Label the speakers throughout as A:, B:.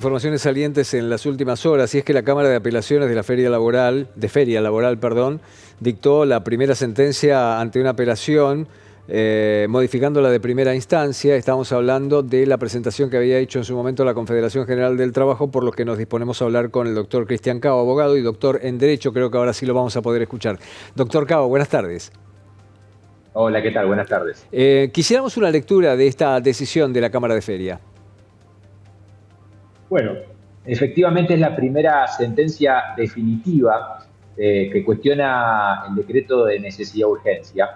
A: Informaciones salientes en las últimas horas, y es que la Cámara de Apelaciones de la Feria Laboral, dictó la primera sentencia ante una apelación, modificándola de primera instancia. Estamos hablando de la presentación que había hecho en su momento la Confederación General del Trabajo, por lo que nos disponemos a hablar con el doctor Cristian Cao, abogado y doctor en Derecho. Creo que ahora sí lo vamos a poder escuchar. Doctor Cao, buenas tardes.
B: Hola, ¿qué tal? Buenas tardes.
A: Quisiéramos una lectura de esta decisión de la Cámara de Feria.
B: Bueno, efectivamente es la primera sentencia definitiva que cuestiona el decreto de necesidad de urgencia,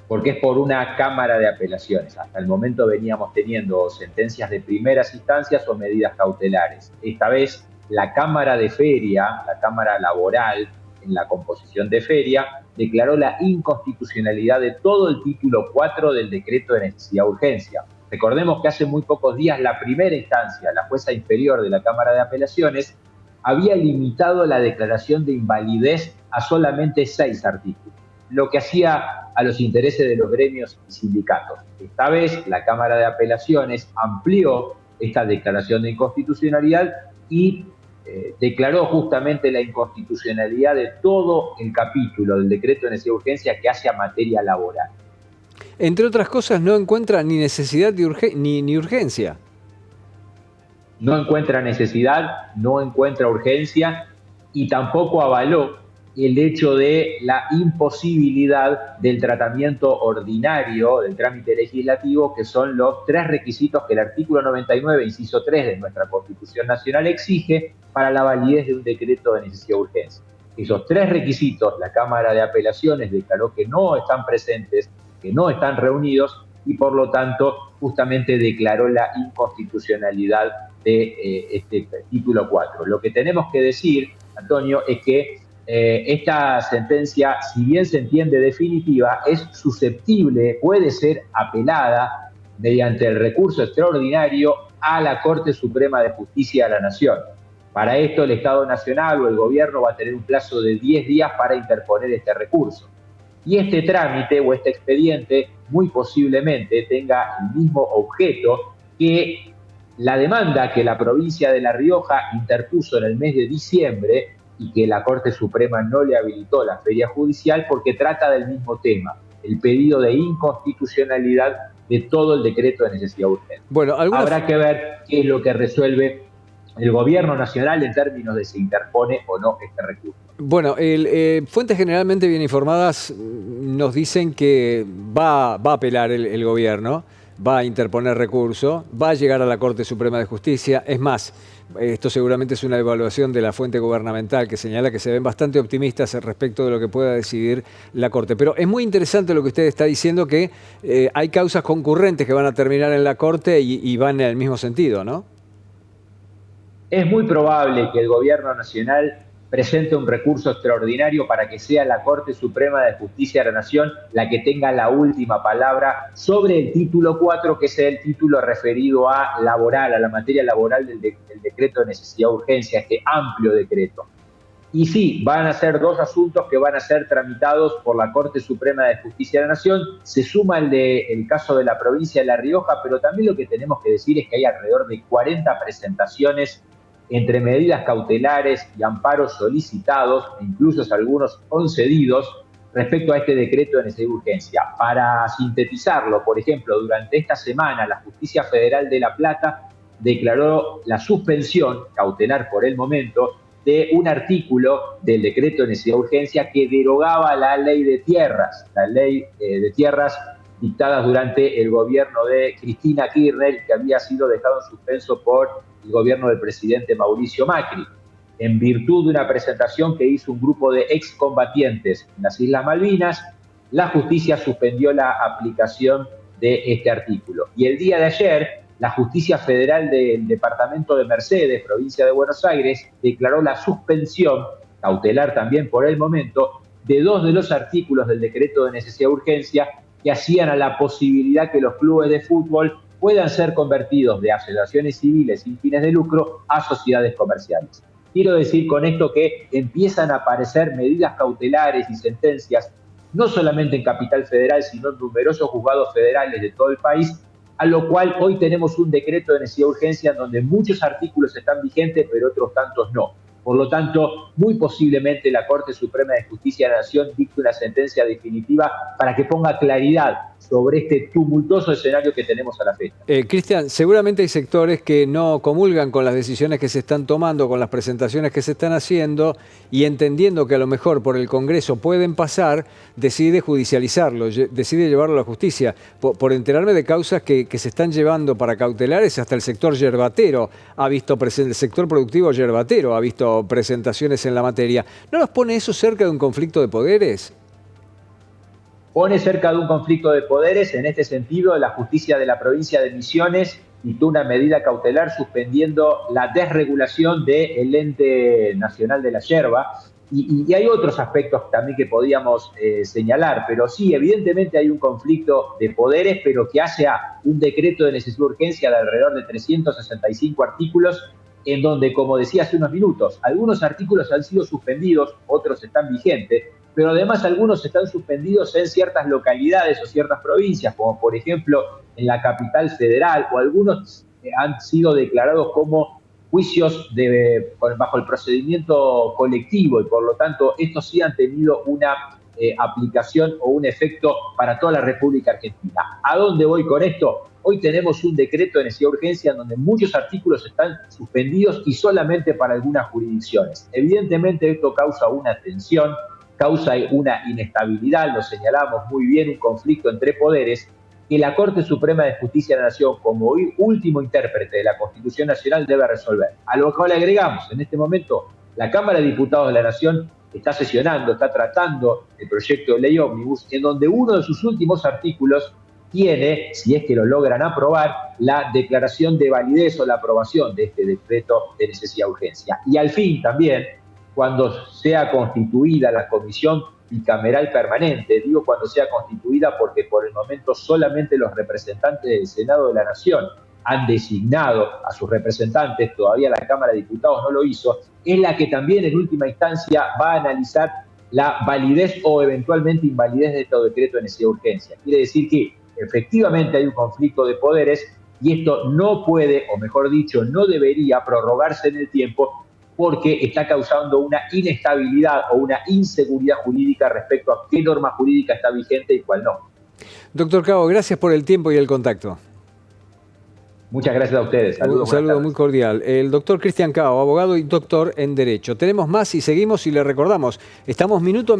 B: porque es por una Cámara de Apelaciones. Hasta el momento veníamos teniendo sentencias de primeras instancias o medidas cautelares. Esta vez la Cámara de Feria, la Cámara Laboral, en la composición de Feria, declaró la inconstitucionalidad de todo el título 4 del decreto de necesidad de urgencia. Recordemos que hace muy pocos días la primera instancia, la jueza inferior de la Cámara de Apelaciones, había limitado la declaración de invalidez a solamente 6 artículos, lo que hacía a los intereses de los gremios y sindicatos. Esta vez la Cámara de Apelaciones amplió esta declaración de inconstitucionalidad y declaró justamente la inconstitucionalidad de todo el capítulo del decreto de necesidad de urgencia que hace a materia laboral.
A: Entre otras cosas, no encuentra ni necesidad de ni urgencia.
B: No encuentra necesidad, no encuentra urgencia y tampoco avaló el hecho de la imposibilidad del tratamiento ordinario, del trámite legislativo, que son los 3 requisitos que el artículo 99, inciso 3 de nuestra Constitución Nacional exige para la validez de un decreto de necesidad de urgencia. Esos 3 requisitos la Cámara de Apelaciones declaró que no están presentes, que no están reunidos, y por lo tanto justamente declaró la inconstitucionalidad de este título 4. Lo que tenemos que decir, Antonio, es que esta sentencia, si bien se entiende definitiva, es susceptible, puede ser apelada mediante el recurso extraordinario a la Corte Suprema de Justicia de la Nación. Para esto el Estado Nacional o el gobierno va a tener un plazo de 10 días para interponer este recurso. Y este trámite o este expediente muy posiblemente tenga el mismo objeto que la demanda que la provincia de La Rioja interpuso en el mes de diciembre y que la Corte Suprema no le habilitó la feria judicial porque trata del mismo tema, el pedido de inconstitucionalidad de todo el decreto de necesidad urgente.
A: Bueno,
B: habrá que ver qué es lo que resuelve el gobierno nacional en términos de si interpone o no este recurso.
A: Bueno, fuentes generalmente bien informadas nos dicen que va a apelar el gobierno, va a interponer recurso, va a llegar a la Corte Suprema de Justicia. Es más, esto seguramente es una evaluación de la fuente gubernamental que señala que se ven bastante optimistas respecto de lo que pueda decidir la Corte. Pero es muy interesante lo que usted está diciendo, que hay causas concurrentes que van a terminar en la Corte y van en el mismo sentido, ¿no?
B: Es muy probable que el gobierno nacional presente un recurso extraordinario para que sea la Corte Suprema de Justicia de la Nación la que tenga la última palabra sobre el título 4, que es el título referido a laboral, a la materia laboral del decreto de necesidad de urgencia, este amplio decreto. Y sí, van a ser 2 asuntos que van a ser tramitados por la Corte Suprema de Justicia de la Nación. Se suma el caso de la provincia de La Rioja, pero también lo que tenemos que decir es que hay alrededor de 40 presentaciones entre medidas cautelares y amparos solicitados, e incluso algunos concedidos, respecto a este decreto de necesidad de urgencia. Para sintetizarlo, por ejemplo, durante esta semana la Justicia Federal de La Plata declaró la suspensión cautelar por el momento de un artículo del decreto de necesidad de urgencia que derogaba la ley de tierras, dictadas durante el gobierno de Cristina Kirchner, que había sido dejado en suspenso por el gobierno del presidente Mauricio Macri. En virtud de una presentación que hizo un grupo de excombatientes en las Islas Malvinas, la justicia suspendió la aplicación de este artículo. Y el día de ayer, la Justicia Federal del Departamento de Mercedes, provincia de Buenos Aires, declaró la suspensión, cautelar también por el momento, de 2 de los artículos del decreto de necesidad de urgencia que hacían a la posibilidad que los clubes de fútbol puedan ser convertidos de asociaciones civiles sin fines de lucro a sociedades comerciales. Quiero decir con esto que empiezan a aparecer medidas cautelares y sentencias, no solamente en Capital Federal, sino en numerosos juzgados federales de todo el país, a lo cual hoy tenemos un decreto de necesidad de urgencia en donde muchos artículos están vigentes, pero otros tantos no. Por lo tanto, muy posiblemente la Corte Suprema de Justicia de la Nación dicte una sentencia definitiva para que ponga claridad sobre este tumultuoso escenario que tenemos a la fecha.
A: Cristian, seguramente hay sectores que no comulgan con las decisiones que se están tomando, con las presentaciones que se están haciendo, y entendiendo que a lo mejor por el Congreso pueden pasar, decide judicializarlo, decide llevarlo a la justicia. Por enterarme de causas que se están llevando para cautelares, hasta el sector yerbatero ha visto, el sector productivo yerbatero ha visto presentaciones en la materia. ¿No nos pone eso cerca de un conflicto de poderes?
B: Pone cerca de un conflicto de poderes. En este sentido, la justicia de la provincia de Misiones dictó una medida cautelar suspendiendo la desregulación del ente nacional de la yerba. Y hay otros aspectos también que podíamos señalar, pero sí, evidentemente hay un conflicto de poderes, pero que hace a un decreto de necesidad de urgencia de alrededor de 365 artículos, en donde, como decía hace unos minutos, algunos artículos han sido suspendidos, otros están vigentes, pero además algunos están suspendidos en ciertas localidades o ciertas provincias, como por ejemplo en la capital federal, o algunos han sido declarados como juicios bajo el procedimiento colectivo, y por lo tanto estos sí han tenido una aplicación o un efecto para toda la República Argentina. ¿A dónde voy con esto? Hoy tenemos un decreto de necesidad de urgencia en donde muchos artículos están suspendidos y solamente para algunas jurisdicciones. Evidentemente esto causa una tensión, causa una inestabilidad, lo señalamos muy bien, un conflicto entre poderes, que la Corte Suprema de Justicia de la Nación, como último intérprete de la Constitución Nacional, debe resolver. A lo cual agregamos, en este momento, la Cámara de Diputados de la Nación está sesionando, está tratando el proyecto de ley ómnibus, en donde uno de sus últimos artículos tiene, si es que lo logran aprobar, la declaración de validez o la aprobación de este decreto de necesidad de urgencia. Y al fin también, cuando sea constituida la comisión bicameral permanente, digo cuando sea constituida porque por el momento solamente los representantes del Senado de la Nación han designado a sus representantes, todavía la Cámara de Diputados no lo hizo, es la que también en última instancia va a analizar la validez o eventualmente invalidez de este decreto de necesidad de urgencia. Quiere decir que efectivamente hay un conflicto de poderes y esto no puede, o mejor dicho, no debería prorrogarse en el tiempo porque está causando una inestabilidad o una inseguridad jurídica respecto a qué norma jurídica está vigente y cuál no.
A: Doctor Cabo, gracias por el tiempo y el contacto.
B: Muchas gracias a ustedes.
A: Saludos, un saludo muy cordial. El doctor Cristian Cabo, abogado y doctor en Derecho. Tenemos más y seguimos y le recordamos, estamos minuto a minuto.